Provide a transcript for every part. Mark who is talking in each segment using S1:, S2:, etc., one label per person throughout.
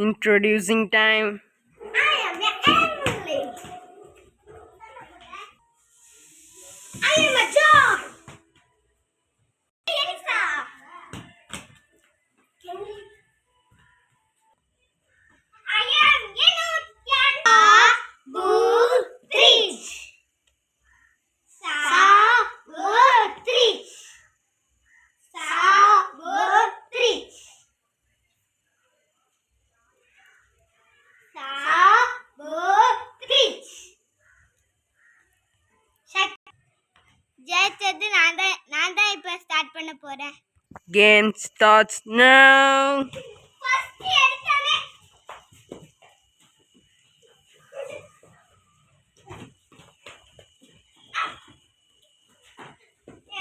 S1: Introducing time.
S2: I am Emily. I am a dog. Elsa. I am Sabutrich. Sabutrich. Sabutrich. Sabutrich. ஜெயிச்சது நான் தான் இப்போ start பண்ண போறேன்.
S1: Game starts now.
S2: ஃபர்ஸ்ட் எடுத்தானே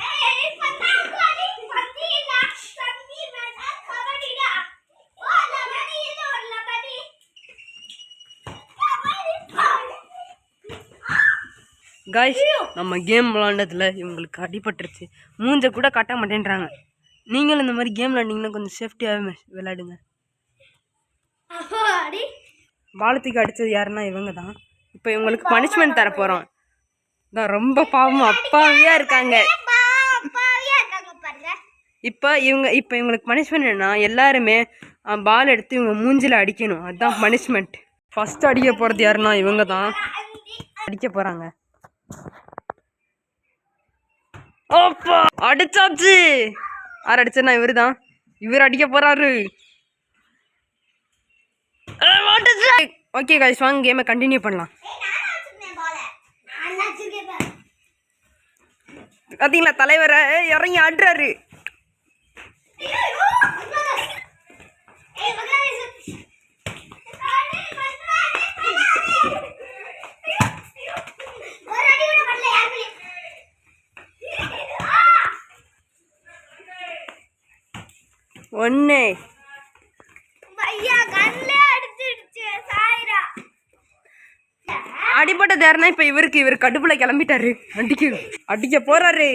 S2: ஏய் பத்தா கோலி பத்தினா சந்தி மேடா கபடிடா ஓ லபடி இது ஒரு லபடி
S1: Guys, நம்ம கேம் விளாண்டதுல இவங்களுக்கு அடிபட்டுருச்சு. மூஞ்ச கூட காட்ட மாட்டேன்றாங்க. நீங்களும் இந்த மாதிரி கேம் விளாண்டிங்கன்னா கொஞ்சம் சேஃப்டியாகவே விளையாடுங்க. பாலத்துக்கு அடித்தது யாருன்னா இவங்க தான். இப்போ இவங்களுக்கு பனிஷ்மெண்ட் தர போகிறோம். தான் ரொம்ப பாவம் அப்பாவியாக இருக்காங்க. இப்போ இவங்களுக்கு பனிஷ்மெண்ட் என்னன்னா எல்லாருமே பால் எடுத்து இவங்க மூஞ்சில் அடிக்கணும். அதுதான் பனிஷ்மெண்ட். ஃபஸ்ட்டு அடிக்க போகிறது யாருன்னா இவங்க தான் அடிக்க போகிறாங்க. ஓப்பா அடிச்சாச்சு. யார் அடிச்சா இவரு தான். இவர் அடிக்க போறாரு. ஓகே गाइस, வாங்க கேமை கண்டினியூ பண்ணலாம். பாத்தீங்களா தலைவரை இறங்கி ஆடுறாரு. ஒன்னு அடிபட்டது யாருன்னா இப்ப இவர் கடுப்புல கிளம்பிட்டாரு. அடிக்க போறாரு.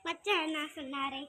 S1: மச்சான் என்ன சொன்னாரே?